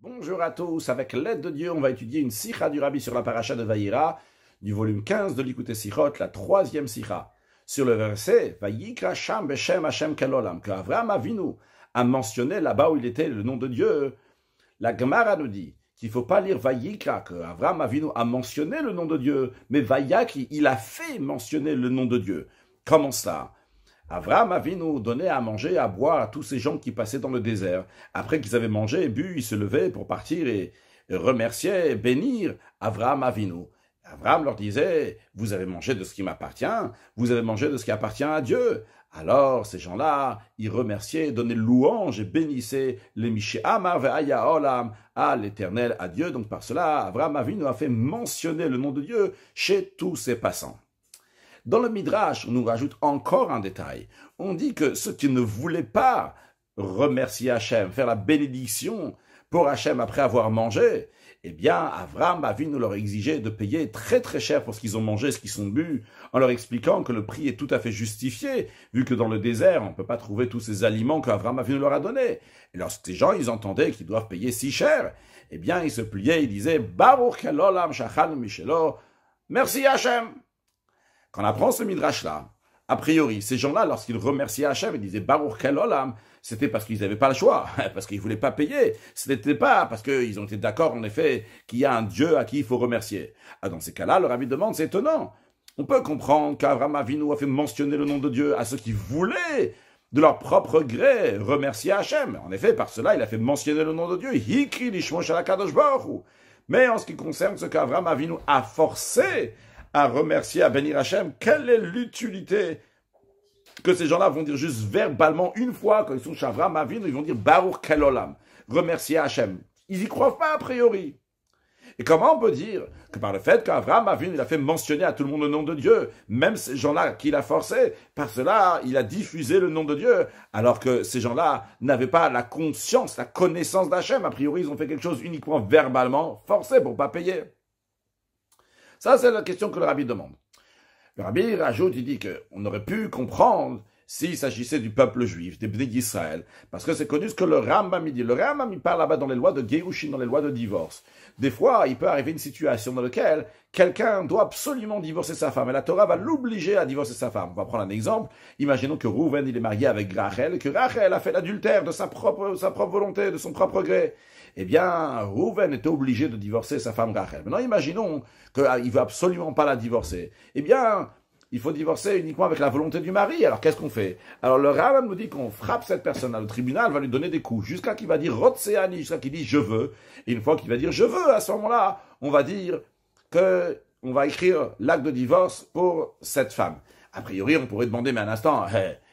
Bonjour à tous, avec l'aide de Dieu, on va étudier une sikha du Rabbi sur la paracha de Vayera, du volume 15 de l'Ikutei Sichot, la troisième sikha. Sur le verset, Vayikra Sham Beshem Hashem Kelolam, que Avraham Avinu a mentionné là-bas où il était le nom de Dieu. La Gemara nous dit qu'il ne faut pas lire Vayikra, que Avraham Avinu a mentionné le nom de Dieu, mais Vayak, il a fait mentionner le nom de Dieu. Comment ça? Avraham Avinu donnait à manger et à boire à tous ces gens qui passaient dans le désert. Après qu'ils avaient mangé et bu, ils se levaient pour partir et remercier et bénir Avraham Avinu. Avraham leur disait, vous avez mangé de ce qui m'appartient, vous avez mangé de ce qui appartient à Dieu. Alors, ces gens-là, ils remerciaient, donnaient louange et bénissaient les Mishéamar ve'aya olam à l'Éternel, à Dieu. Donc par cela, Avraham Avinu a fait mentionner le nom de Dieu chez tous ses passants. Dans le Midrash, on nous rajoute encore un détail. On dit que ceux qui ne voulaient pas remercier Hachem, faire la bénédiction pour Hachem après avoir mangé, eh bien, Avraham Avinu leur exigeait de payer très très cher pour ce qu'ils ont mangé, ce qu'ils ont bu, en leur expliquant que le prix est tout à fait justifié, vu que dans le désert, on ne peut pas trouver tous ces aliments qu'Avraham Avinu leur a donnés. Et lorsque ces gens, ils entendaient qu'ils doivent payer si cher, eh bien, ils se pliaient, ils disaient, Baruch Elolam Shachal Mishelo, merci Hachem. Quand on apprend ce midrash-là, a priori, ces gens-là, lorsqu'ils remerciaient Hachem, ils disaient Baruch Kel Olam, c'était parce qu'ils n'avaient pas le choix, parce qu'ils ne voulaient pas payer. Ce n'était pas parce qu'ils ont été d'accord, en effet, qu'il y a un Dieu à qui il faut remercier. Ah, dans ces cas-là, le Rabbi demande, c'est étonnant. On peut comprendre qu'Avraham Avinu a fait mentionner le nom de Dieu à ceux qui voulaient, de leur propre gré, remercier Hachem. En effet, par cela, il a fait mentionner le nom de Dieu. Hikri lishmo shel HaKadosh Baruch Hu. Mais en ce qui concerne ce qu'Avraham Avinu a forcé à remercier, à bénir Hachem, quelle est l'utilité que ces gens-là vont dire juste verbalement une fois, quand ils sont chez Avraham Avinu, ils vont dire Baruch Kel Olam, remercier Hachem. Ils n'y croient pas a priori. Et comment on peut dire que par le fait qu'Avraham Avinu, il a fait mentionner à tout le monde le nom de Dieu, même ces gens-là qu'il a forcé, par cela, il a diffusé le nom de Dieu, alors que ces gens-là n'avaient pas la conscience, la connaissance d'Hachem. A priori, ils ont fait quelque chose uniquement verbalement, forcé pour ne pas payer. Ça, c'est la question que le Rabbi demande. Le Rabbi rajoute, il dit qu'on aurait pu comprendre s'il s'agissait du peuple juif, des Bnei d'Israël, parce que c'est connu ce que le Rambam dit. Le Rambam, il parle là-bas dans les lois de Gerushin, dans les lois de divorce. Des fois, il peut arriver une situation dans laquelle quelqu'un doit absolument divorcer sa femme, et la Torah va l'obliger à divorcer sa femme. On va prendre un exemple. Imaginons que Rouven, il est marié avec Rachel, et que Rachel a fait l'adultère de sa propre volonté, de son propre gré. Eh bien, Rouven était obligé de divorcer sa femme Rachel. Maintenant, imaginons qu'il ne veut absolument pas la divorcer. Eh bien, il faut divorcer uniquement avec la volonté du mari. Alors, qu'est-ce qu'on fait? Alors, le Rambam nous dit qu'on frappe cette personne-là. Le tribunal va lui donner des coups, jusqu'à qu'il va dire Rotseani, jusqu'à qu'il dit je veux. Et une fois qu'il va dire je veux, à ce moment-là, on va dire qu'on va écrire l'acte de divorce pour cette femme. A priori, on pourrait demander, mais un instant,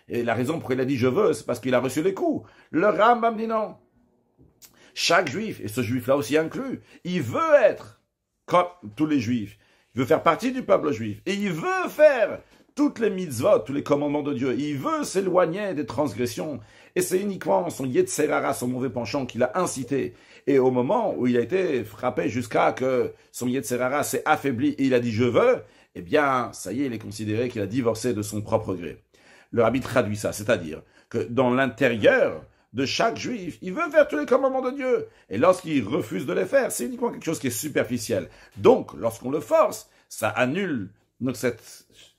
et la raison pour laquelle il a dit je veux, c'est parce qu'il a reçu les coups. Le Rambam dit non. Chaque juif, et ce juif-là aussi inclus, il veut être comme tous les juifs. Il veut faire partie du peuple juif. Et il veut faire toutes les mitzvot, tous les commandements de Dieu. Il veut s'éloigner des transgressions. Et c'est uniquement son Yetzer Hara, son mauvais penchant, qui l'a incité. Et au moment où il a été frappé jusqu'à que son Yetzer Hara s'est affaibli et il a dit « je veux », eh bien, ça y est, il est considéré qu'il a divorcé de son propre gré. Le Rabbi traduit ça, c'est-à-dire que dans l'intérieur de chaque juif, il veut faire tous les commandements de Dieu. Et lorsqu'il refuse de les faire, c'est uniquement quelque chose qui est superficiel. Donc, lorsqu'on le force, ça annule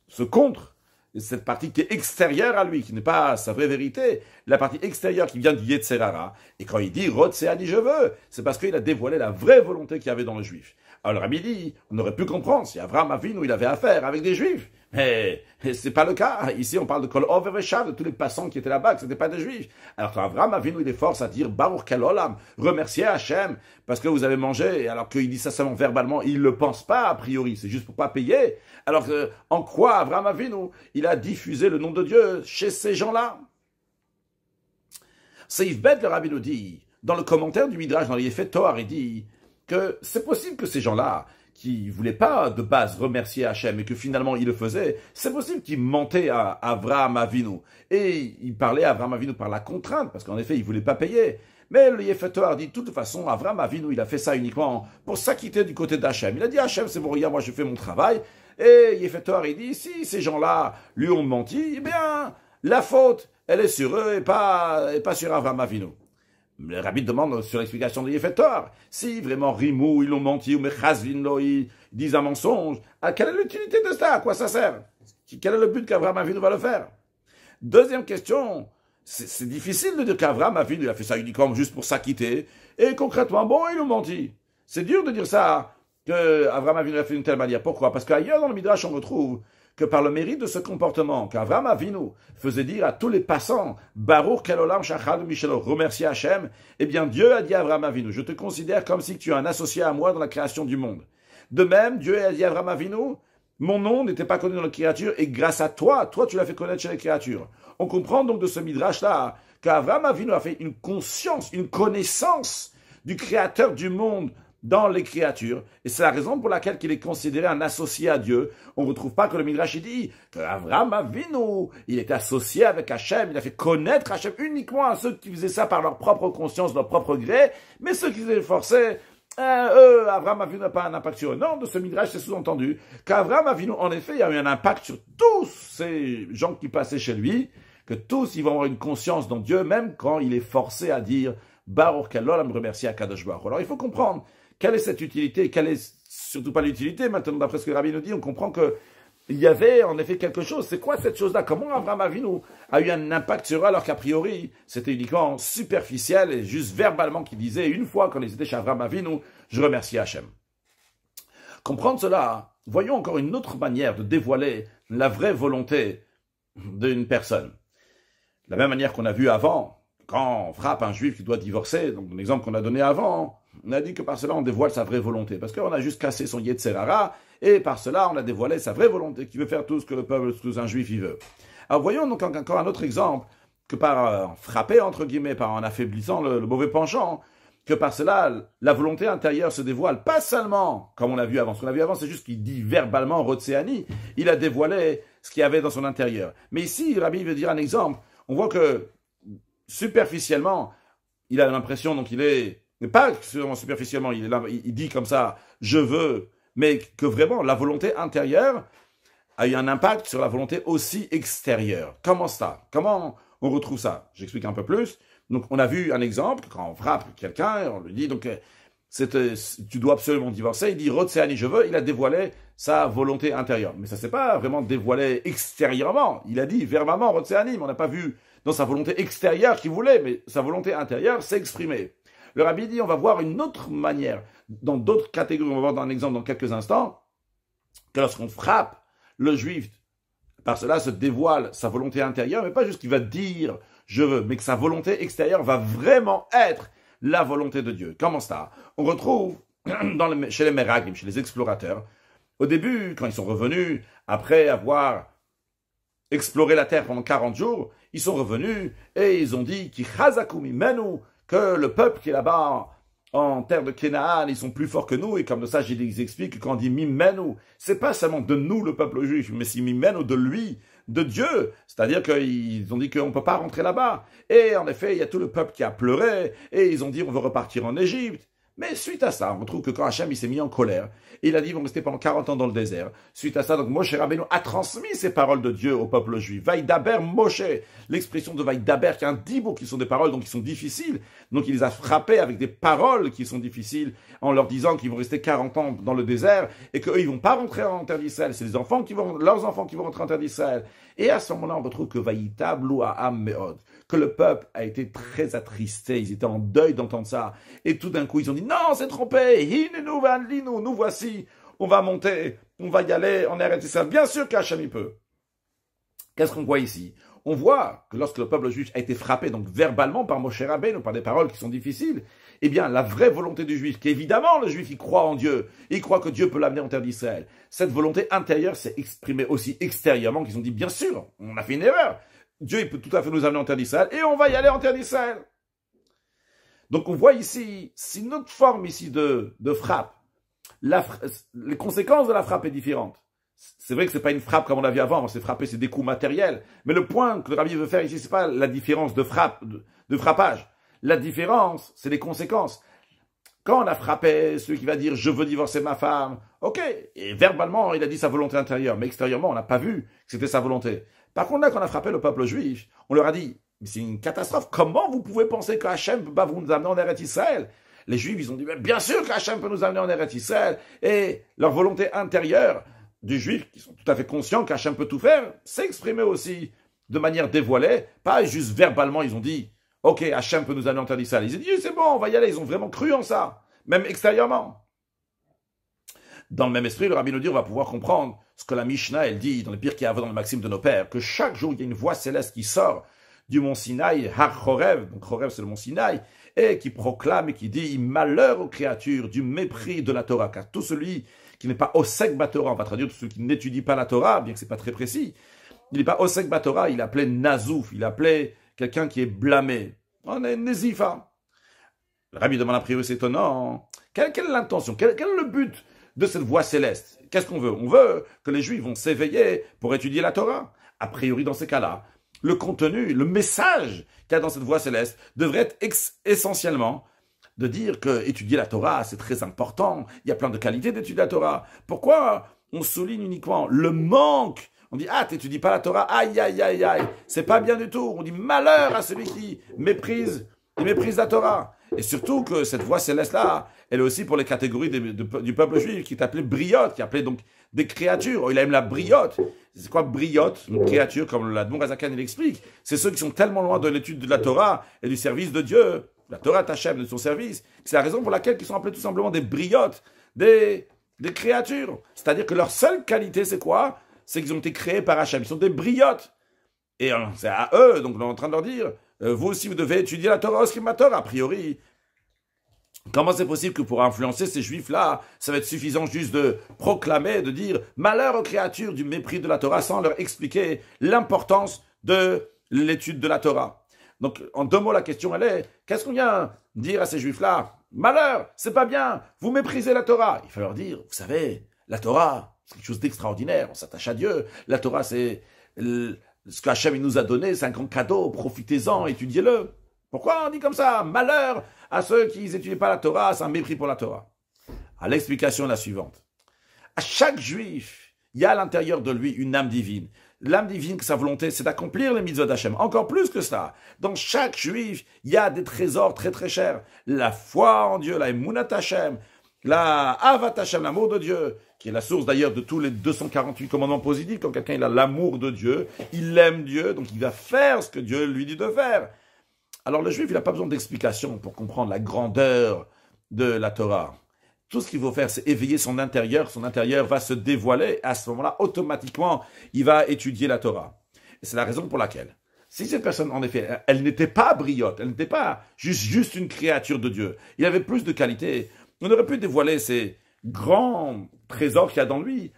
ce contre, cette partie qui est extérieure à lui, qui n'est pas sa vraie vérité, la partie extérieure qui vient du Yetzer Hara. Et quand il dit « Rotseani, je veux », c'est parce qu'il a dévoilé la vraie volonté qu'il y avait dans le juif. Alors le Rabbi dit, on aurait pu comprendre si Avraham Avinu il avait affaire avec des juifs. Mais c'est pas le cas. Ici, on parle de Kol Over Veshav, de tous les passants qui étaient là-bas, que ce n'étaient pas des juifs. Alors qu'Avraham Avinu, il est force à dire Baruch Kel Olam, remerciez Hachem, parce que vous avez mangé, alors qu'il dit ça seulement verbalement, il ne le pense pas a priori, c'est juste pour pas payer. Alors en quoi Avraham Avinu, il a diffusé le nom de Dieu chez ces gens-là? Seif Bet, le Rabbi nous dit, dans le commentaire du Midrash, dans les Yefet Toar, il dit que c'est possible que ces gens-là, qui ne voulaient pas de base remercier Hachem et que finalement ils le faisaient, c'est possible qu'ils mentaient à Avraham Avinu. Et ils parlaient à Avraham Avinu par la contrainte, parce qu'en effet, ils ne voulaient pas payer. Mais le Yefet Toar dit, de toute façon, Avraham Avinu, il a fait ça uniquement pour s'acquitter du côté d'Hachem. Il a dit, Hachem, c'est bon, regarde, moi je fais mon travail. Et Yefet Toar, il dit, si ces gens-là lui ont menti, eh bien, la faute, elle est sur eux et pas sur Avraham Avinu. Le rabbi demande sur l'explication de Yefetor, si vraiment Rimou, ils l'ont menti, ou Mechazvin, ils disent un mensonge, quelle est l'utilité de ça? À quoi ça sert? Quel est le but qu'Abraham Avinu va le faire? Deuxième question, c'est difficile de dire qu'Abraham Avinu, il a fait ça uniquement juste pour s'acquitter, et concrètement, bon, ils l'ont menti. C'est dur de dire ça, qu'Abraham Avinu a fait d'une telle manière. Pourquoi? Parce qu'ailleurs dans le Midrash, on retrouve que par le mérite de ce comportement qu'Avraham Avinu faisait dire à tous les passants, Baruch Kelolam Shachad Mishelo, remercie Hachem, eh bien Dieu a dit à Avraham Avinu, je te considère comme si tu es un associé à moi dans la création du monde. De même, Dieu a dit à Avraham Avinu, mon nom n'était pas connu dans la créature et grâce à toi, tu l'as fait connaître chez les créatures. On comprend donc de ce Midrash-là qu'Avraham Avinu a fait une conscience, une connaissance du créateur du monde dans les créatures, et c'est la raison pour laquelle il est considéré un associé à Dieu. On ne retrouve pas que le Midrash dit qu'Avraham Avinu, il est associé avec Hachem, il a fait connaître Hachem uniquement à ceux qui faisaient ça par leur propre conscience, leur propre gré, mais ceux qui étaient forcés, Avraham Avinu n'a pas un impact sur eux. Non, de ce Midrash, c'est sous-entendu qu'Avraham Avinu, en effet, il y a eu un impact sur tous ces gens qui passaient chez lui, que tous, ils vont avoir une conscience dans Dieu, même quand il est forcé à dire Baruch Kelolam, remercier à Kadosh Baruch. Alors, il faut comprendre quelle est cette utilité, quelle est surtout pas l'utilité. Maintenant, d'après ce que le Rabbi nous dit, on comprend que il y avait en effet quelque chose. C'est quoi cette chose-là? Comment Avraham Avinu a eu un impact sur eux alors qu'a priori, c'était uniquement superficiel et juste verbalement qu'il disait une fois quand ils étaient chez Avraham Avinu, je remercie Hachem. Comprendre cela, voyons encore une autre manière de dévoiler la vraie volonté d'une personne. De la même manière qu'on a vu avant, quand on frappe un juif qui doit divorcer, donc l'exemple qu'on a donné avant, on a dit que par cela on dévoile sa vraie volonté, parce qu'on a juste cassé son Yetzer Hara, et par cela on a dévoilé sa vraie volonté, qui veut faire tout ce que le peuple, tout un juif il veut. Alors voyons donc encore un autre exemple, que par frapper entre guillemets, par en affaiblissant le mauvais penchant, que par cela la volonté intérieure se dévoile, pas seulement, comme on a vu avant, ce qu'on a vu avant c'est juste qu'il dit verbalement Rotséani, il a dévoilé ce qu'il y avait dans son intérieur. Mais ici, Rabbi veut dire un exemple, on voit que superficiellement, il a l'impression, donc il est, mais pas seulement superficiellement, il dit comme ça, je veux, mais que vraiment la volonté intérieure a eu un impact sur la volonté aussi extérieure. Comment ça? Comment on retrouve ça? J'explique un peu plus. Donc on a vu un exemple, quand on frappe quelqu'un, on lui dit, donc tu dois absolument divorcer, il dit Rotséani, je veux, il a dévoilé sa volonté intérieure. Mais ça s'est pas vraiment dévoilé extérieurement, il a dit verbalement Rotséani, mais on n'a pas vu dans sa volonté extérieure qu'il voulait, mais sa volonté intérieure s'est exprimée. Le Rabbi dit, on va voir une autre manière, dans d'autres catégories, on va voir dans un exemple dans quelques instants, que lorsqu'on frappe le juif, par cela se dévoile sa volonté intérieure, mais pas juste qu'il va dire je veux, mais que sa volonté extérieure va vraiment être la volonté de Dieu. Comment ça? On retrouve chez les Meraglim, chez les explorateurs, au début, quand ils sont revenus, après avoir exploré la terre pendant 40 jours, ils sont revenus et ils ont dit que le peuple qui est là-bas en terre de Canaan, ils sont plus forts que nous, et comme de ça, ils expliquent que quand on dit mimenu, c'est pas seulement de nous, le peuple juif, mais c'est mimenu de lui, de Dieu. C'est-à-dire qu'ils ont dit qu'on ne peut pas rentrer là-bas. Et en effet, il y a tout le peuple qui a pleuré, et ils ont dit on veut repartir en Égypte. Mais suite à ça, on trouve que quand Hachem il s'est mis en colère, il a dit ils vont rester pendant 40 ans dans le désert. Suite à ça, donc Moshe Rabbeinu a transmis ces paroles de Dieu au peuple juif. Vaïdaber Moshe, l'expression de Vaïdaber, qui est un dibou, qui sont des paroles donc qui sont difficiles. Donc il les a frappés avec des paroles qui sont difficiles, en leur disant qu'ils vont rester 40 ans dans le désert et qu'eux ils vont pas rentrer en terre d'Israël. C'est leurs enfants qui vont rentrer en terre d'Israël. Et à ce moment-là, on retrouve que Vaïtablu Ha'am Me'od, que le peuple a été très attristé, ils étaient en deuil d'entendre ça. Et tout d'un coup, ils ont dit, non, c'est trompé, Hinenu Vanlinu, nous voici, on va monter, on va y aller, on est arrêté ça. Bien sûr qu'Hachem il peut. Qu'est-ce qu'on voit ici? On voit que lorsque le peuple juif a été frappé, donc verbalement par Moshe Rabbeinu, par des paroles qui sont difficiles, eh bien, la vraie volonté du juif, qu'évidemment le juif, il croit en Dieu, il croit que Dieu peut l'amener en terre d'Israël. Cette volonté intérieure s'est exprimée aussi extérieurement, qu'ils ont dit, bien sûr, on a fait une erreur. Dieu, il peut tout à fait nous amener en terre d'Israël, et on va y aller en terre d'Israël. Donc on voit ici, c'est une autre forme ici de frappe. Les conséquences de la frappe est différente. C'est vrai que c'est pas une frappe comme on l'a vu avant, c'est frapper, c'est des coups matériels. Mais le point que le rabbi veut faire ici, c'est pas la différence de frappe, de frappage. La différence, c'est les conséquences. Quand on a frappé celui qui va dire je veux divorcer ma femme, ok, et verbalement il a dit sa volonté intérieure, mais extérieurement on n'a pas vu que c'était sa volonté. Par contre là, quand on a frappé le peuple juif, on leur a dit Mais c'est une catastrophe. Comment vous pouvez penser que Hachem ne peut pas vous amener en Eretz Israël? Les Juifs, ils ont dit, bien sûr que Hachem peut nous amener en Eretz Israël. Et leur volonté intérieure des Juifs, qui sont tout à fait conscients qu'Hachem peut tout faire, s'est exprimée aussi de manière dévoilée, pas juste verbalement, ils ont dit, ok, Hachem peut nous amener en Terre d'Israël. Ils ont dit, c'est bon, on va y aller. Ils ont vraiment cru en ça, même extérieurement. Dans le même esprit, le Rabbi nous dit, on va pouvoir comprendre ce que la Mishnah, elle dit dans les pires qui dans le Maxime de nos pères, que chaque jour, il y a une voix céleste qui sort du mont Sinaï, Har Chorev, donc Chorev c'est le mont Sinaï, et qui proclame et qui dit, malheur aux créatures du mépris de la Torah, car tout celui qui n'est pas Osek Batorah, on va traduire tout celui qui n'étudie pas la Torah, bien que c'est pas très précis, il n'est pas Osek Batorah, il appelait Nazouf, il appelait quelqu'un qui est blâmé. On est Nézifa. Le Rabbi demande a priori, c'est étonnant. Quelle est l'intention? Quel est le but de cette voix céleste? Qu'est-ce qu'on veut? On veut que les Juifs vont s'éveiller pour étudier la Torah. A priori, dans ces cas-là, le contenu, le message qu'il y a dans cette voix céleste devrait être essentiellement de dire que étudier la Torah, c'est très important. Il y a plein de qualités d'étudier la Torah. Pourquoi on souligne uniquement le manque? On dit, ah, t'étudies pas la Torah, aïe, aïe, aïe, aïe. C'est pas bien du tout. On dit, malheur à celui qui méprise la Torah. Et surtout que cette voix céleste-là, elle est aussi pour les catégories du peuple juif qui est appelé briote, qui est appelé donc des créatures. Il aime la briote. C'est quoi briote? Une créature, comme l'Admon Razakan l'explique. C'est ceux qui sont tellement loin de l'étude de la Torah et du service de Dieu. La Torah t'achève de son service. C'est la raison pour laquelle ils sont appelés tout simplement des briotes, des créatures. C'est-à-dire que leur seule qualité, c'est quoi? C'est qu'ils ont été créés par Hachem. Ils sont des briotes. Et c'est à eux, donc on est en train de leur dire, vous aussi, vous devez étudier la Torah, la Torah, a priori. Comment c'est possible que pour influencer ces Juifs-là, ça va être suffisant juste de proclamer, de dire « Malheur aux créatures du mépris de la Torah » sans leur expliquer l'importance de l'étude de la Torah. Donc, en deux mots, la question, elle est, qu'est-ce qu'on vient dire à ces Juifs-là? Malheur, c'est pas bien, vous méprisez la Torah. Il faut leur dire, vous savez, la Torah, c'est quelque chose d'extraordinaire, on s'attache à Dieu. La Torah, c'est ce qu'Hachem nous a donné, c'est un grand cadeau, profitez-en, étudiez-le. Pourquoi on dit comme ça? Malheur à ceux qui n'étudient pas la Torah, c'est un mépris pour la Torah. À l'explication la suivante. À chaque Juif, il y a à l'intérieur de lui une âme divine. L'âme divine, que sa volonté, c'est d'accomplir les mitzvot d'Hachem. Encore plus que cela. Dans chaque Juif, il y a des trésors très très chers. La foi en Dieu, la emunat Hachem, la avat Hachem, l'amour de Dieu, qui est la source d'ailleurs de tous les 248 commandements positifs. Quand quelqu'un il a l'amour de Dieu, il aime Dieu, donc il va faire ce que Dieu lui dit de faire. Alors le Juif, il n'a pas besoin d'explication pour comprendre la grandeur de la Torah. Tout ce qu'il faut faire, c'est éveiller son intérieur va se dévoiler, à ce moment-là, automatiquement, il va étudier la Torah. Et c'est la raison pour laquelle, si cette personne, en effet, elle n'était pas briote, elle n'était pas juste une créature de Dieu, il avait plus de qualités, on aurait pu dévoiler ces grands trésors qu'il y a dans lui,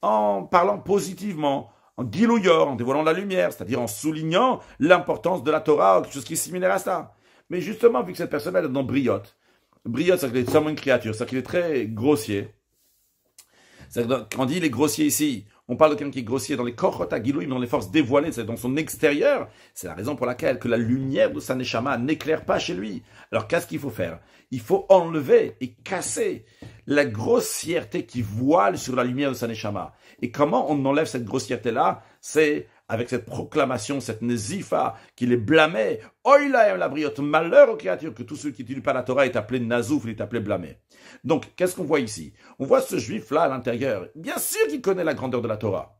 en parlant positivement, en guilouilleur, en dévoilant la lumière, c'est-à-dire en soulignant l'importance de la Torah, quelque chose qui est similaire à ça. Mais justement, vu que cette personne elle est dans briote, c'est-à-dire qu'il est seulement une créature, c'est-à-dire qu'il est très grossier. C'est-à-dire quand on dit il est grossier ici, on parle de quelqu'un qui est grossier dans les kochot hagilouim, dans les forces dévoilées, c'est dans son extérieur. C'est la raison pour laquelle que la lumière de sa neshama n'éclaire pas chez lui. Alors qu'est-ce qu'il faut faire? Il faut enlever et casser la grossièreté qui voile sur la lumière de sa neshama. Et comment on enlève cette grossièreté-là? C'est avec cette proclamation, cette nézifa, qu'il est blâmé. Oïla la briote, malheur aux créatures, que tous ceux qui n'étudient pas la Torah est appelé nazouf, il est appelé blâmé. Donc, qu'est-ce qu'on voit ici? On voit ce juif-là à l'intérieur. Bien sûr qu'il connaît la grandeur de la Torah.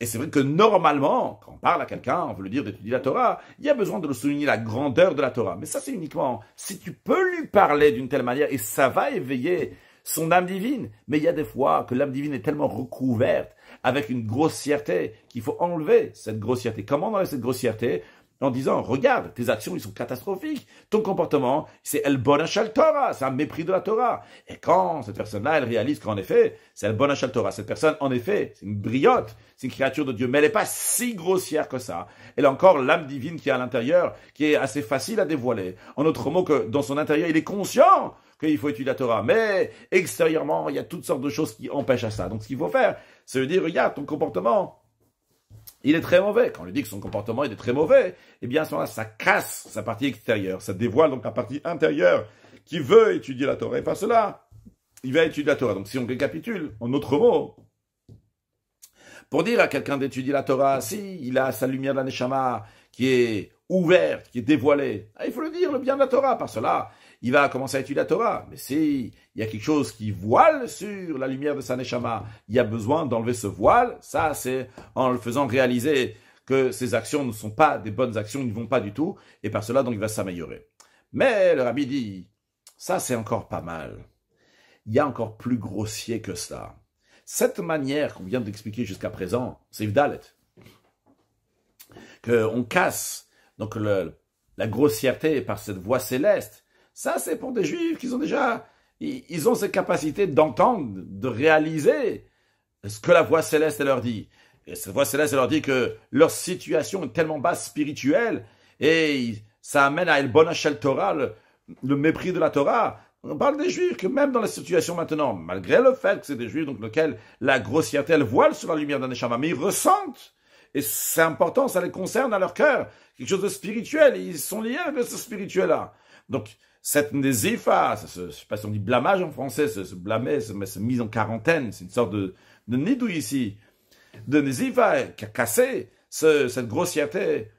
Et c'est vrai que normalement, quand on parle à quelqu'un, on veut lui dire d'étudier la Torah, il y a besoin de le souligner la grandeur de la Torah. Mais ça, c'est uniquement si tu peux lui parler d'une telle manière et ça va éveiller son âme divine. Mais il y a des fois que l'âme divine est tellement recouverte avec une grossièreté qu'il faut enlever cette grossièreté. Comment enlever cette grossièreté? En disant, regarde, tes actions, ils sont catastrophiques. Ton comportement, c'est El Bonachal Torah, c'est un mépris de la Torah. Et quand cette personne-là, elle réalise qu'en effet, c'est El Bonachal Torah, cette personne, en effet, c'est une briote, c'est une créature de Dieu, mais elle n'est pas si grossière que ça. Elle a encore l'âme divine qui est à l'intérieur, qui est assez facile à dévoiler. En autre mot, que dans son intérieur, il est conscient qu'il faut étudier la Torah. Mais extérieurement, il y a toutes sortes de choses qui empêchent à ça. Donc ce qu'il faut faire, c'est lui dire, regarde, ton comportement, il est très mauvais. Quand on lui dit que son comportement il est très mauvais, eh bien à ce moment-là, ça casse sa partie extérieure. Ça dévoile donc la partie intérieure qui veut étudier la Torah. Et par cela, il va étudier la Torah. Donc si on récapitule, en autre mot, pour dire à quelqu'un d'étudier la Torah, si il a sa lumière de la Neshama qui est ouverte, qui est dévoilée. Ah, il faut le dire, le bien de la Torah. Par cela, il va commencer à étudier la Torah. Mais si il y a quelque chose qui voile sur la lumière de sa neshama, il y a besoin d'enlever ce voile. Ça, c'est en le faisant réaliser que ses actions ne sont pas des bonnes actions, ils ne vont pas du tout. Et par cela, donc, il va s'améliorer. Mais le rabbi dit, ça, c'est encore pas mal. Il y a encore plus grossier que ça. Cette manière qu'on vient d'expliquer jusqu'à présent, c'est Vdalet. Qu'on casse donc la grossièreté par cette voix céleste. Ça, c'est pour des juifs qui ont déjà... Ils ont cette capacité d'entendre, de réaliser ce que la voix céleste leur dit. Et cette voix céleste leur dit que leur situation est tellement basse spirituelle et ça amène à El Bona Shel Torah, le mépris de la Torah. On parle des juifs que même dans la situation maintenant, malgré le fait que c'est des juifs donc lequel la grossièreté elle voile sur la lumière d'un neshama, mais ils ressentent, et c'est important, ça les concerne à leur cœur, quelque chose de spirituel, et ils sont liés avec ce spirituel-là. Donc, cette nézifa, je ne sais pas si on dit blâmage en français, se blâmer, se mise en quarantaine, c'est une sorte de nidou ici, de nézifa qui a cassé cette grossièreté.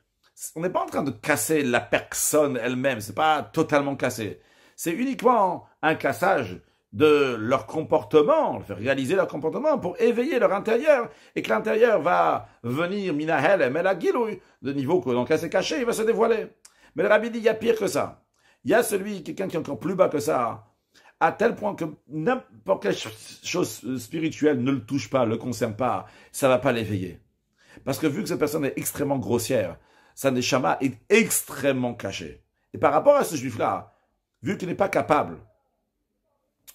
On n'est pas en train de casser la personne elle-même, c'est pas totalement cassé. C'est uniquement un cassage de leur comportement, faire réaliser leur comportement pour éveiller leur intérieur, et que l'intérieur va venir minahel melagilou, de niveau que donc c'est caché, il va se dévoiler. Mais le rabbi dit, il y a pire que ça. Il y a quelqu'un qui est encore plus bas que ça, à tel point que n'importe quelle chose spirituelle ne le touche pas, ne le concerne pas, ça ne va pas l'éveiller. Parce que vu que cette personne est extrêmement grossière, sa neshama est extrêmement cachée. Et par rapport à ce juif-là, vu qu'il n'est pas capable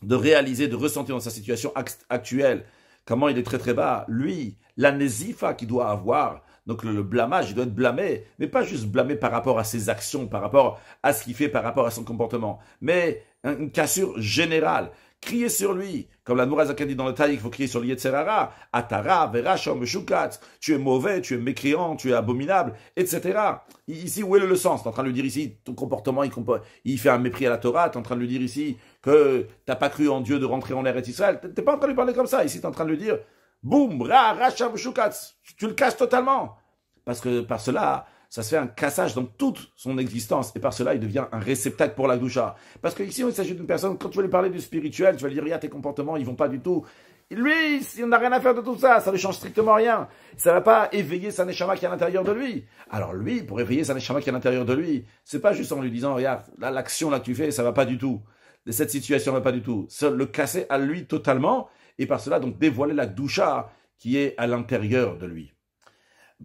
de réaliser, de ressentir dans sa situation actuelle comment il est très très bas, lui, la nézifa qu'il doit avoir, donc le blâmage, il doit être blâmé, mais pas juste blâmé par rapport à ses actions, par rapport à ce qu'il fait, par rapport à son comportement, mais une cassure générale. Crier sur lui, comme la Nourazakan dit dans le Taïk, il faut crier sur le Yetzerara, Atara, Veracha, Meshukat, tu es mauvais, tu es mécréant, tu es abominable, etc. Ici, où est le sens? Tu es en train de lui dire ici, ton comportement, il fait un mépris à la Torah, tu es en train de lui dire ici que tu n'as pas cru en Dieu de rentrer en Eretz Israël. Tu n'es pas en train de lui parler comme ça, ici tu es en train de lui dire, boum, Ra, Racha, Meshukat, tu le casses totalement. Parce que par cela, ça se fait un cassage dans toute son existence. Et par cela, il devient un réceptacle pour la doucha. Parce qu'ici, il s'agit d'une personne, quand tu vas lui parler du spirituel, tu vas lui dire, regarde, tes comportements, ils vont pas du tout. Et lui, il n'a rien à faire de tout ça. Ça ne change strictement rien. Ça ne va pas éveiller sa neshama qui est à l'intérieur de lui. Alors lui, pour éveiller sa neshama qui est à l'intérieur de lui, c'est pas juste en lui disant, regarde, là, l'action là que tu fais, ça va pas du tout. Cette situation ne va pas du tout. C'est le casser à lui totalement. Et par cela, donc, dévoiler la doucha qui est à l'intérieur de lui.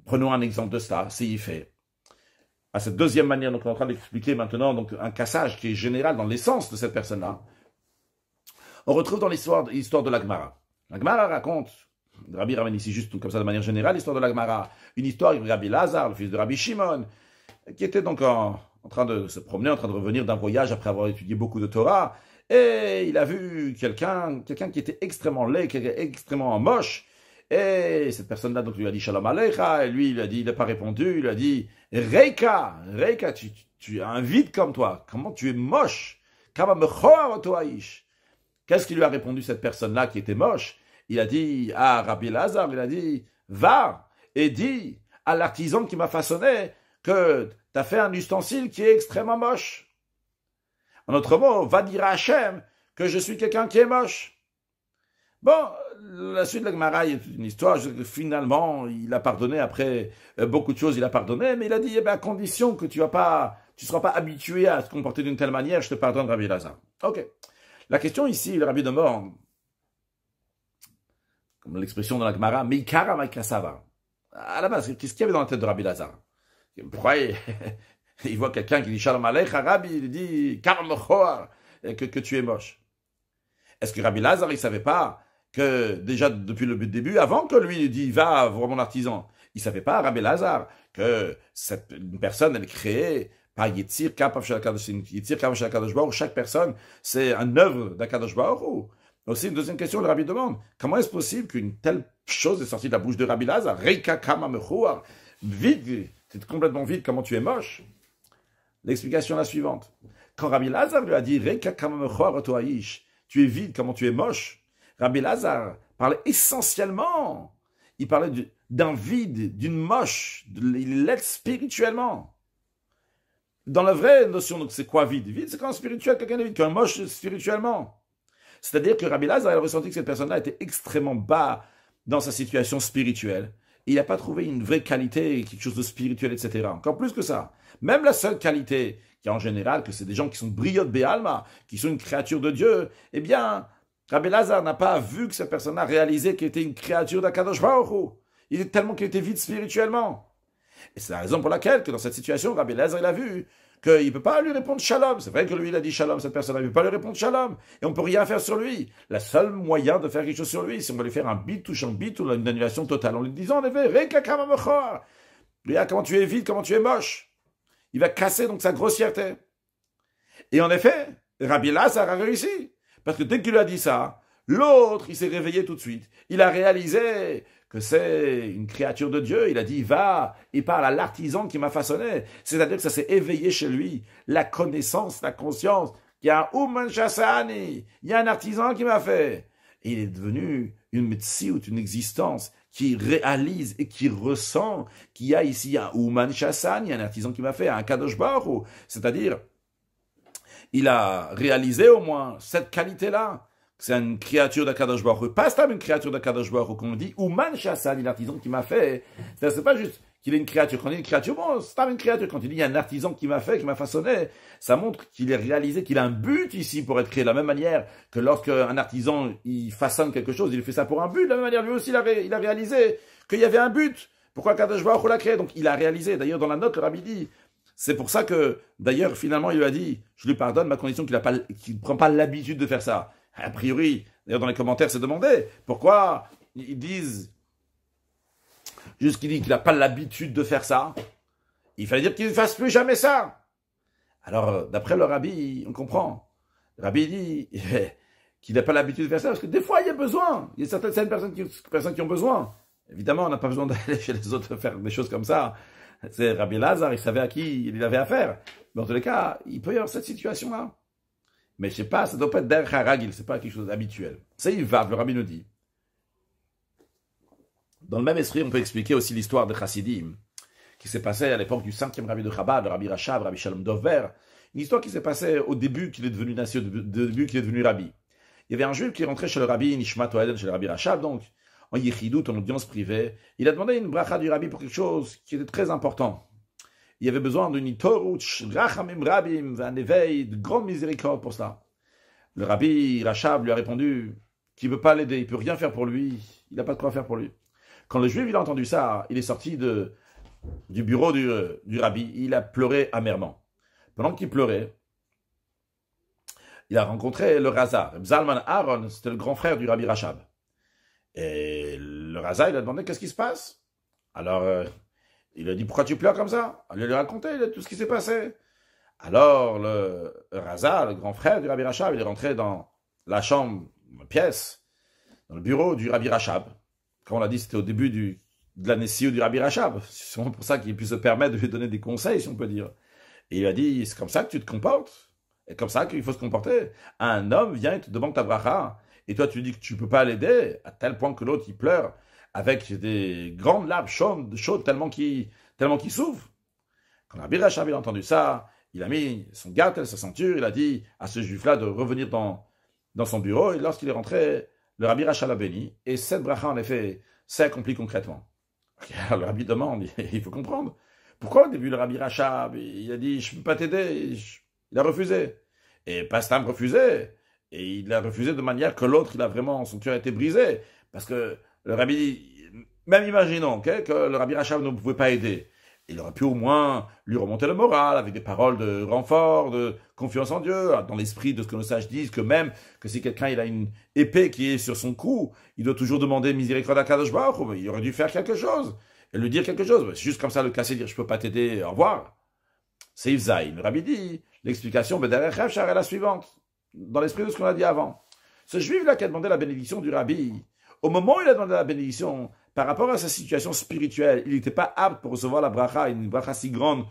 Prenons un exemple de ça, c'est y fait. À cette deuxième manière, donc on est en train d'expliquer maintenant donc, un cassage qui est général dans l'essence de cette personne-là. On retrouve dans l'histoire de la Gemara. La Gemara raconte, le Rabbi ramène ici juste comme ça de manière générale, l'histoire de la Gemara, une histoire avec Rabbi Lazar, le fils de Rabbi Shimon, qui était donc en train de se promener, en train de revenir d'un voyage après avoir étudié beaucoup de Torah, et il a vu quelqu'un qui était extrêmement laid, qui était extrêmement moche. Et cette personne-là donc lui a dit Shalom Alecha, et lui il a dit, il n'a pas répondu, il a dit Reika, tu as un vide comme toi, comment tu es moche, qu'est-ce qu'il lui a répondu cette personne-là qui était moche? Il a dit à Rabbi Lazar, il a dit va et dis à l'artisan qui m'a façonné que tu as fait un ustensile qui est extrêmement moche. En autre mot, va dire à Hachem que je suis quelqu'un qui est moche. Bon, la suite de la Gemara est une histoire, finalement, il a pardonné après beaucoup de choses, il a pardonné, mais il a dit, à condition que tu ne seras pas habitué à te comporter d'une telle manière, je te pardonne, Rabbi Lazar. Ok. La question ici, le Rabbi de mort, comme l'expression dans la Gemara, Meikara Maikasava. À la base, qu'est-ce qu'il y avait dans la tête de Rabbi Lazar? Pourquoi il voit quelqu'un qui dit Shalom Alecha, Rabbi, il dit Karam que tu es moche. Est-ce que Rabbi Lazar, il ne savait pas que déjà depuis le début, avant que lui dit va voir mon artisan, il savait pas, Rabbi Lazar, que une personne elle est créée par Yetzir Kapav Shel HaKadosh Baruch Hu. Chaque personne c'est un œuvre d'Akadosh Baruch Hu. Aussi une deuxième question, le Rabbi demande comment est-ce possible qu'une telle chose est sortie de la bouche de Rabbi Lazar? Reika Kama Mechuar, vide, c'est complètement vide, comment tu es moche? L'explication est la suivante. Quand Rabbi Lazar lui a dit Reika Kama Mechuar Otoaïsh, tu es vide, comment tu es moche? Rabbi Lazar parlait essentiellement, il parlait d'un vide, d'une moche, il l'est spirituellement. Dans la vraie notion, donc c'est quoi vide? Vide, c'est quand spirituel, quelqu'un est vide, quand moche spirituellement. C'est-à-dire que Rabbi Lazar a ressenti que cette personne-là était extrêmement bas dans sa situation spirituelle. Il n'a pas trouvé une vraie qualité, quelque chose de spirituel, etc. Encore plus que ça. Même la seule qualité, qui est en général, que c'est des gens qui sont brillot de Béalma, qui sont une créature de Dieu, eh bien, Rabbi Lazar n'a pas vu que cette personne a réalisé qu'il était une créature d'Akadosh Baruch Hu. Il est tellement qu'il était vide spirituellement. Et c'est la raison pour laquelle, que dans cette situation, Rabbi Lazar, il a vu qu'il ne peut pas lui répondre shalom. C'est vrai que lui, il a dit shalom, cette personne, il ne peut pas lui répondre shalom. Et on ne peut rien faire sur lui. Le seul moyen de faire quelque chose sur lui, c'est on va lui faire un bit, touche un bit, ou une annulation totale. En lui disant, en effet, Reka Kamamachor. Regarde comment tu es vide, comment tu es moche. Il va casser donc sa grossièreté. Et en effet, Rabbi Lazar a réussi. Parce que dès qu'il lui a dit ça, l'autre, il s'est réveillé tout de suite. Il a réalisé que c'est une créature de Dieu. Il a dit, va, il parle à l'artisan qui m'a façonné. C'est-à-dire que ça s'est éveillé chez lui, la connaissance, la conscience. Il y a un Uman Shassani, il y a un artisan qui m'a fait. Et il est devenu une médecine, une existence qui réalise et qui ressent qu'il y a ici un Uman Shassani, un artisan qui m'a fait, un Kadosh Baruch Hu. C'est-à-dire, il a réalisé au moins cette qualité-là. C'est une créature d'Akadosh Baruch Hu. Pas seulement une créature d'Akadosh Baruch Hu, qu'on dit, Ouman Shassan, l'artisan qui m'a fait. C'est pas juste qu'il est une créature. Quand il est une créature, bon, c'est pas une créature. Quand il dit, il y a un artisan qui m'a fait, qui m'a façonné, ça montre qu'il est réalisé, qu'il a un but ici pour être créé. De la même manière que lorsqu'un artisan, il façonne quelque chose, il fait ça pour un but. De la même manière, lui aussi, il a réalisé qu'il y avait un but. Pourquoi Akadosh Baruch Hu l'a créé? Donc, il a réalisé. D'ailleurs, dans la note, le Rabbi dit, c'est pour ça que, d'ailleurs, finalement, il lui a dit, je lui pardonne, ma condition qu'il ne prend pas l'habitude de faire ça. A priori, d'ailleurs, dans les commentaires, c'est demandé pourquoi ils disent juste qu'il dit qu'il n'a pas l'habitude de faire ça. Il fallait dire qu'il ne fasse plus jamais ça. Alors, d'après le Rabbi, on comprend. Le Rabbi dit qu'il n'a pas l'habitude de faire ça parce que des fois, il y a besoin. Il y a certaines personnes qui ont besoin. Évidemment, on n'a pas besoin d'aller chez les autres faire des choses comme ça. C'est Rabbi Lazar, il savait à qui il avait affaire. Mais en tous les cas, il peut y avoir cette situation-là. Mais je sais pas, ça doit pas être derrière Haragil, c'est pas quelque chose d'habituel. Ça, il va, le Rabbi nous dit. Dans le même esprit, on peut expliquer aussi l'histoire de Chassidim, qui s'est passée à l'époque du 5e Rabbi de Chabad, le Rabbi Rachab, Rabbi Shalom Dover. Une histoire qui s'est passée au début qu'il est devenu nation, au début qu'il est devenu Rabbi. Il y avait un juif qui rentrait chez le Rabbi Nishmat Oeden, chez le Rabbi Rachab, donc, en Yechidout, en audience privée. Il a demandé une bracha du Rabbi pour quelque chose qui était très important. Il y avait besoin d'une toruch, rachamim rabim, un éveil de grande miséricorde pour ça. Le Rabbi Rachab lui a répondu qu'il ne peut pas l'aider, il ne peut rien faire pour lui, il n'a pas de quoi faire pour lui. Quand le juif il a entendu ça, il est sorti du bureau du Rabbi, il a pleuré amèrement. Pendant qu'il pleurait, il a rencontré le Raza. Zalman Aaron, c'était le grand frère du Rabbi Rachab. Et le Raza, il a demandé qu'est-ce qui se passe. Alors, il a dit, pourquoi tu pleures comme ça? Il lui a raconté tout ce qui s'est passé. Alors, le Raza, le grand frère du Rabbi Rachab, il est rentré dans la chambre, la pièce, dans le bureau du Rabbi Rachab. Comme on l'a dit, c'était au début de la Nessiou du Rabbi Rachab. C'est sûrement pour ça qu'il puisse se permettre de lui donner des conseils, si on peut dire. Et il lui a dit, c'est comme ça que tu te comportes. Et comme ça qu'il faut se comporter. Un homme vient et te demande ta bracha. Et toi, tu dis que tu ne peux pas l'aider, à tel point que l'autre, il pleure avec des grandes larmes chaudes tellement qu'il souffre. Quand Rabbi Rachab a entendu ça, il a mis son gartel, sa ceinture, il a dit à ce juif-là de revenir dans son bureau, et lorsqu'il est rentré, le Rabbi Rachab l'a béni, et cette bracha, en effet, s'est accomplie concrètement. Alors le Rabbi demande, il faut comprendre, pourquoi au début le Rabbi Rachab, il a dit, je ne peux pas t'aider, il a refusé. Et Pastam refusait, et il a refusé de manière que l'autre, son cœur a été brisé, parce que le Rabbi dit, même imaginons que le Rabbi Rachab ne pouvait pas aider, il aurait pu au moins lui remonter le moral avec des paroles de renfort, de confiance en Dieu, dans l'esprit de ce que nos sages disent, que même que si quelqu'un il a une épée qui est sur son cou, il doit toujours demander miséricorde à Kadosh Baruch Hu, il aurait dû faire quelque chose, et lui dire quelque chose. C'est juste comme ça le casser, dire je peux pas t'aider, au revoir. C'est Yvzaï. Le Rabbi dit, l'explication B'derech Efshar est la suivante, dans l'esprit de ce qu'on a dit avant. Ce juif-là qui a demandé la bénédiction du Rabbi, au moment où il a demandé la bénédiction, par rapport à sa situation spirituelle, il n'était pas apte pour recevoir la bracha, une bracha si grande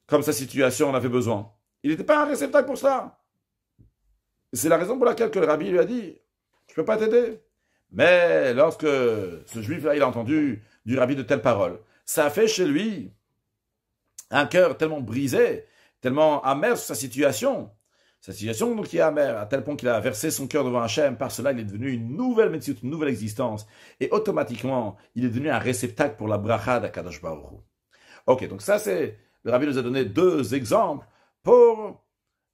comme sa situation en avait besoin. Il n'était pas un réceptacle pour ça. C'est la raison pour laquelle que le Rabbi lui a dit, je ne peux pas t'aider. Mais lorsque ce juif-là, il a entendu du Rabbi de telles paroles, ça a fait chez lui un cœur tellement brisé, tellement amer sur sa situation. Sa situation donc qui est amère, à tel point qu'il a versé son cœur devant Hachem. Par cela, il est devenu une nouvelle métier, une nouvelle existence. Et automatiquement, il est devenu un réceptacle pour la bracha d'Akadosh Baruch Hu. Ok, donc ça c'est, le Rabbi nous a donné 2 exemples pour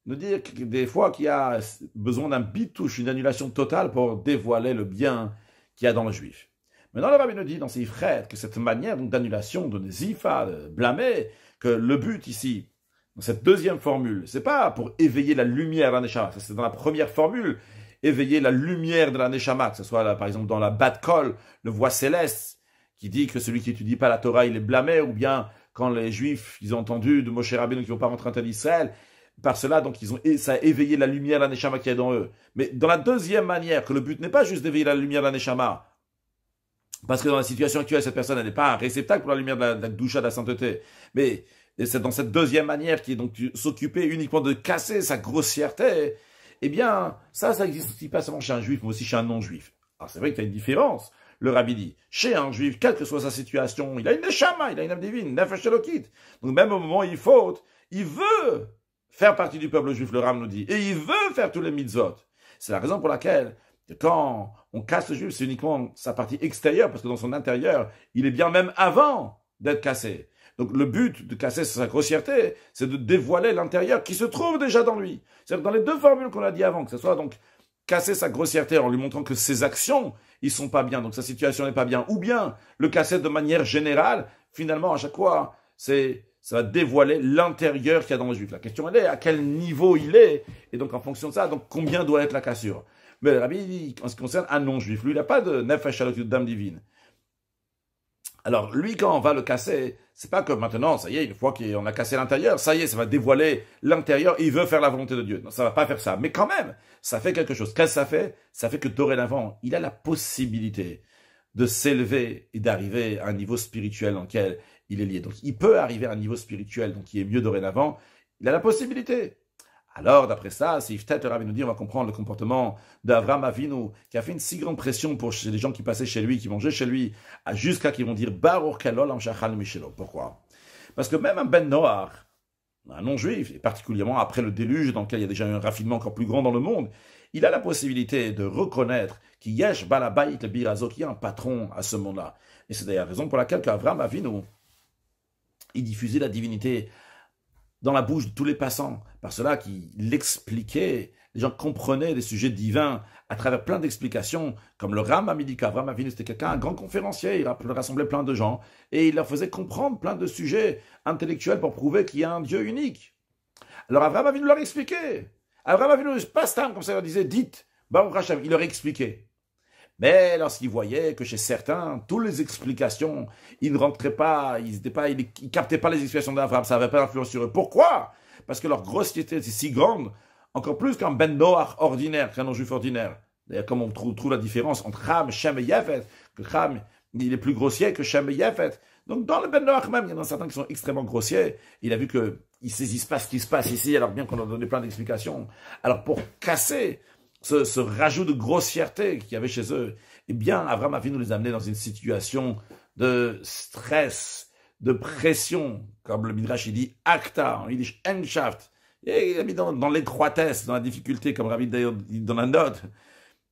nous dire que des fois qu'il y a besoin d'un bitouche, une annulation totale pour dévoiler le bien qu'il y a dans le juif. Maintenant, le Rabbi nous dit dans ses frères que cette manière d'annulation, de zifa, de blâmer, que le but ici, dans cette deuxième formule, c'est pas pour éveiller la lumière de la Neshama, ça c'est dans la première formule, éveiller la lumière de la Neshama, que ce soit là, par exemple dans la Bat Kol, le voix céleste, qui dit que celui qui étudie pas la Torah, il est blâmé, ou bien quand les Juifs, ils ont entendu de Moshe Rabbeinu qui ne vont pas rentrer en terre d'Israël, par cela, donc, ça a éveillé la lumière de la Neshama qui est dans eux. Mais dans la deuxième manière, que le but n'est pas juste d'éveiller la lumière de la Neshama, parce que dans la situation actuelle, cette personne, elle n'est pas un réceptacle pour la lumière de la Gdusha, de la sainteté, mais c'est dans cette deuxième manière qui est donc s'occuper uniquement de casser sa grossièreté, eh bien, ça existe aussi pas seulement chez un juif, mais aussi chez un non-juif. Alors c'est vrai qu'il y a une différence. Le Rabbi dit, chez un juif, quelle que soit sa situation, il a une neshama, il a une âme divine, nefesh elokit. Donc même au moment où il faute, il veut faire partie du peuple juif, le Ram nous dit, et il veut faire tous les mitzvot. C'est la raison pour laquelle, quand on casse le juif, c'est uniquement sa partie extérieure, parce que dans son intérieur, il est bien même avant d'être cassé. Donc le but de casser sa grossièreté, c'est de dévoiler l'intérieur qui se trouve déjà dans lui. C'est-à-dire dans les 2 formules qu'on a dit avant, que ce soit donc casser sa grossièreté en lui montrant que ses actions, ils sont pas bien, donc sa situation n'est pas bien, ou bien le casser de manière générale, finalement à chaque fois, ça va dévoiler l'intérieur qu'il y a dans le juif. La question elle est à quel niveau il est, et donc en fonction de ça, donc combien doit être la cassure. Mais le Rabbi, en ce qui concerne un non-juif, lui il n'a pas de nefesh elokut, d'âme divine. Alors lui quand on va le casser, c'est pas que maintenant, ça y est, une fois qu'on a cassé l'intérieur, ça y est, ça va dévoiler l'intérieur, il veut faire la volonté de Dieu. Non, ça va pas faire ça. Mais quand même, ça fait quelque chose. Qu'est-ce que ça fait? Ça fait que dorénavant, il a la possibilité de s'élever et d'arriver à un niveau spirituel dans lequel il est lié. Donc il peut arriver à un niveau spirituel, donc qui est mieux dorénavant. Il a la possibilité. Alors, d'après ça, si peut-être le Rabbi nous dit, on va comprendre le comportement d'Avraham Avinu, qui a fait une si grande pression pour les gens qui passaient chez lui, qui mangeaient chez lui, jusqu'à qu'ils vont dire Baruch Kelol Shachal Mishelo. Pourquoi? Parce que même un Ben Noach, un non-juif, et particulièrement après le déluge, dans lequel il y a déjà eu un raffinement encore plus grand dans le monde, il a la possibilité de reconnaître qu'il Yesh Balabait le Birazo, qu'il y a un patron à ce monde-là. Et c'est d'ailleurs la raison pour laquelle Avraham Avinu, il diffusait la divinité dans la bouche de tous les passants, par cela qu'il expliquait, les gens comprenaient des sujets divins à travers plein d'explications, comme le Ram Amidika. Ram Avinu, c'était quelqu'un, un grand conférencier, il rassemblait plein de gens, et il leur faisait comprendre plein de sujets intellectuels pour prouver qu'il y a un Dieu unique. Alors Avraham Avinu leur expliquait. Avraham Avinu, pas Stam, comme ça, il leur disait, dites, Baruch Hashem, il leur expliquait. Mais lorsqu'ils voyaient que chez certains, toutes les explications, ils ne rentraient pas, ils captaient pas les explications d'Avraham, ça n'avait pas d'influence sur eux. Pourquoi? Parce que leur grossièreté était si grande, encore plus qu'un Ben Noach ordinaire, qu'un non-juif ordinaire. D'ailleurs, comme on trouve la différence entre Ham, Shem et Yafet, que Ham, il est plus grossier que Shem et Yafet. Donc dans le Ben Noach même, il y en a certains qui sont extrêmement grossiers. Il a vu qu'ils ne saisissent pas ce qui se passe ici, alors bien qu'on leur donné plein d'explications. Alors pour casser ce rajout de grossièreté qu'il y avait chez eux, eh bien, Avraham Avinu les amener dans une situation de stress, de pression, comme le Midrash il dit, akta, il dit Enshaft, et il a mis dans l'étroitesse, dans la difficulté, comme Rabbi d'ailleurs dit dans la note,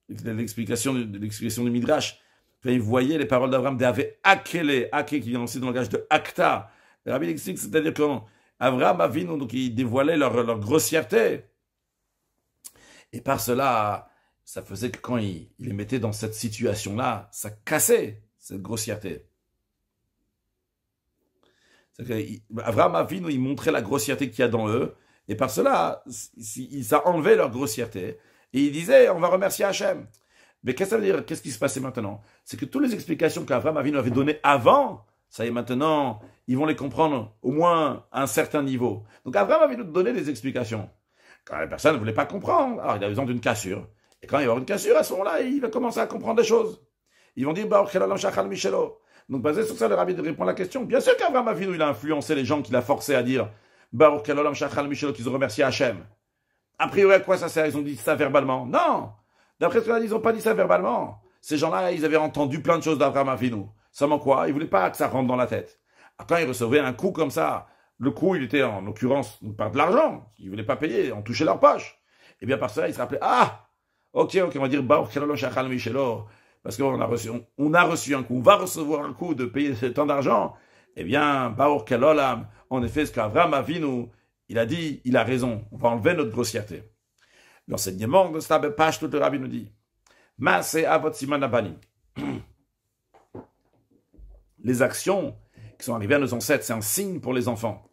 l'explication du Midrash, quand il voyait les paroles d'Avraham, d'Ave Akele, Ake qui vient aussi dans le langage de akta. Le Rabbi explique, c'est-à-dire qu'Avraham Avinu, donc il dévoilait leur grossièreté. Et par cela, ça faisait que quand il les mettait dans cette situation-là, ça cassait cette grossièreté. Avraham Avinu, il montrait la grossièreté qu'il y a dans eux, et par cela, ça enlevait leur grossièreté, et il disait, on va remercier Hachem. Mais qu'est-ce que ça veut dire? Qu'est-ce qui se passait maintenant? C'est que toutes les explications qu'Avraham Avinu avait données avant, ça y est, maintenant, ils vont les comprendre au moins à un certain niveau. Donc Avraham Avinu donnait des explications. Quand la personne ne voulait pas comprendre, alors il a besoin d'une cassure. Et quand il va y avoir une cassure, à ce moment-là, il va commencer à comprendre des choses. Ils vont dire, Baruch Kelol Shachal Mishelo. Donc, basé sur ça, le Rabbi répond à la question. Bien sûr qu'Avraham Avinu, il a influencé les gens qu'il a forcé à dire, Baruch Kelol Shachal Mishelo, qu'ils ont remercié Hachem. A priori, à quoi ça sert? Ils ont dit ça verbalement. Non! D'après ce qu'on a dit, ils n'ont pas dit ça verbalement. Ces gens-là, ils avaient entendu plein de choses d'Avraham Avinu. Seulement quoi? Ils ne voulaient pas que ça rentre dans la tête. Alors, quand ils recevaient un coup comme ça, le coup, il était en l'occurrence par de l'argent, ils ne voulaient pas payer, on touchait leur poche. Et bien par cela, ils se rappelaient, ah, ok, on va dire, parce qu'on a reçu un coup, on va recevoir un coup de payer tant d'argent. Eh bien, Baor Kalolam, en effet, ce qu'Avram Avinu, il a dit, il a raison, on va enlever notre grossièreté. L'enseignement de Stabbe Pash, tout le rabbi nous dit, Maase Avot Siman Abanim. Les actions qui sont arrivées à nos ancêtres, c'est un signe pour les enfants.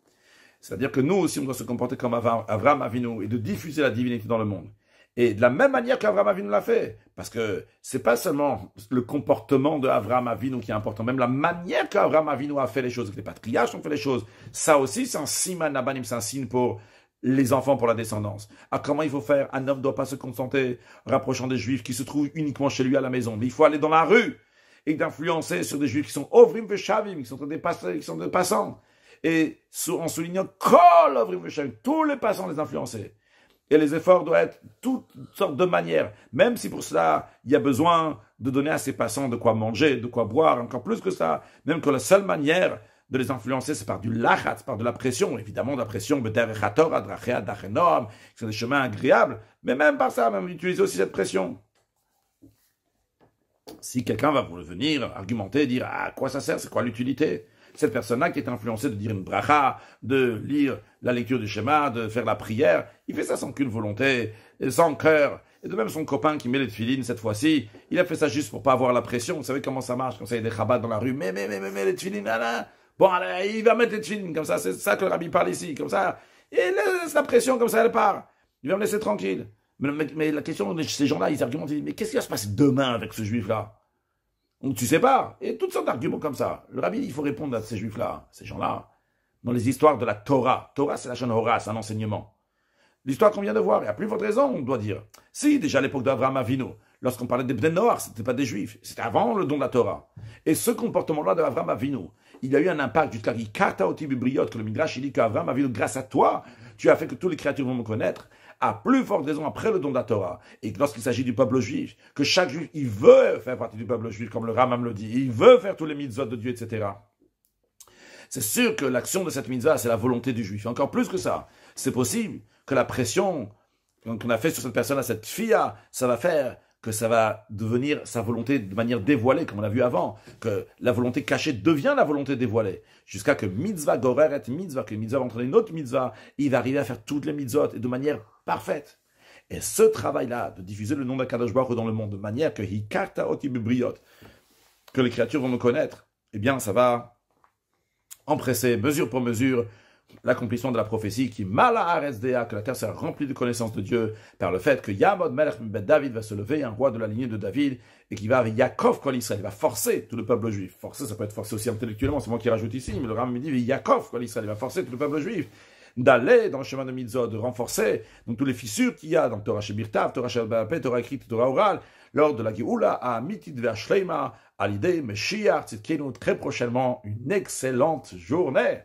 C'est-à-dire que nous aussi, on doit se comporter comme Avram Avinu et de diffuser la divinité dans le monde. Et de la même manière qu'Avram Avinu l'a fait. Parce que c'est pas seulement le comportement de Avram Avinu qui est important, même la manière qu'Avram Avinu a fait les choses, que les patriarches ont fait les choses. Ça aussi, c'est un siman abanim, c'est un signe pour les enfants, pour la descendance. Ah, comment il faut faire? Un homme ne doit pas se contenter rapprochant des juifs qui se trouvent uniquement chez lui à la maison. Mais il faut aller dans la rue et d'influencer sur des juifs qui sont ovrim veshavim, qui sont des passants. Et en soulignant kol ovrim veshavim, tous les passants les influencer. Et les efforts doivent être toutes sortes de manières, même si pour cela, il y a besoin de donner à ces passants de quoi manger, de quoi boire, encore plus que ça, même que la seule manière de les influencer, c'est par du lachat, par de la pression, évidemment de la pression, c'est des chemins agréables, mais même par ça, même utiliser aussi cette pression. Si quelqu'un va pour venir argumenter, dire à quoi ça sert, c'est quoi l'utilité? Cette personne-là qui est influencée de dire une bracha, de lire la lecture du schéma, de faire la prière, il fait ça sans qu'une volonté, sans cœur. Et de même son copain qui met les tefilines cette fois-ci, il a fait ça juste pour pas avoir la pression. Vous savez comment ça marche, comme ça il y a des chabad dans la rue, mais les tefilines, là. Bon, allez, il va mettre les tefilines, comme ça, c'est ça que le rabbi parle ici, comme ça. Et laisse la pression, comme ça elle part. Il va me laisser tranquille. Mais la question de ces gens-là, ils argumentent, ils disent, mais qu'est-ce qui va se passer demain avec ce juif-là? Donc tu sais pas. Et toutes sortes d'arguments comme ça. Le rabbi, il faut répondre à ces juifs-là, ces gens-là, dans les histoires de la Torah. Torah, c'est la chaîne Horah, c'est un enseignement. L'histoire qu'on vient de voir, et à plus forte raison, on doit dire. Si, déjà à l'époque d'Avraham Avinu, lorsqu'on parlait des Bnei Noach, c'était pas des juifs, c'était avant le don de la Torah. Et ce comportement-là d'Avraham Avinu, il a eu un impact jusqu'à Karta Oti Bibriot, que le Midrash, il dit qu'Avraham Avinu, grâce à toi, tu as fait que toutes les créatures vont me connaître. À plus forte raison après le don de la Torah, et lorsqu'il s'agit du peuple juif, que chaque juif, il veut faire partie du peuple juif, comme le Rambam le dit, il veut faire tous les mitzvot de Dieu, etc. C'est sûr que l'action de cette mitzvah, c'est la volonté du juif. Encore plus que ça, c'est possible que la pression qu'on a fait sur cette personne, à cette fille-là, ça va faire que ça va devenir sa volonté de manière dévoilée, comme on l'a vu avant, que la volonté cachée devient la volonté dévoilée, jusqu'à que mitzvah gorer et mitzvah, que mitzvah va entraîner une autre mitzvah, il va arriver à faire toutes les mitzvot, et de manière parfaite. Et ce travail-là, de diffuser le nom d'Akadosh Baruch Hu dans le monde, de manière que hikarta oti bibriot, que les créatures vont me connaître, eh bien, ça va empresser, mesure pour mesure, l'accomplissement de la prophétie qui mala aresdea, que la terre sera remplie de connaissances de Dieu, par le fait que Yamod Melech Bet David va se lever, un roi de la lignée de David, et qui va avec Yaakov Kol Israël, il va forcer tout le peuple juif. Forcer, ça peut être forcé aussi intellectuellement, c'est moi qui rajoute ici, mais le Rambam me dit Yaakov Kol Israël, il va forcer tout le peuple juif d'aller dans le chemin de Mitzvot, de renforcer donc toutes les fissures qu'il y a dans Torah Shebirtav, Torah Sheba'al-Peh, Torah écrite, Torah orale, lors de la Géoula, à Mitit Ve'ashleima, à l'idée Meshiach Tzidkenu, très prochainement, une excellente journée.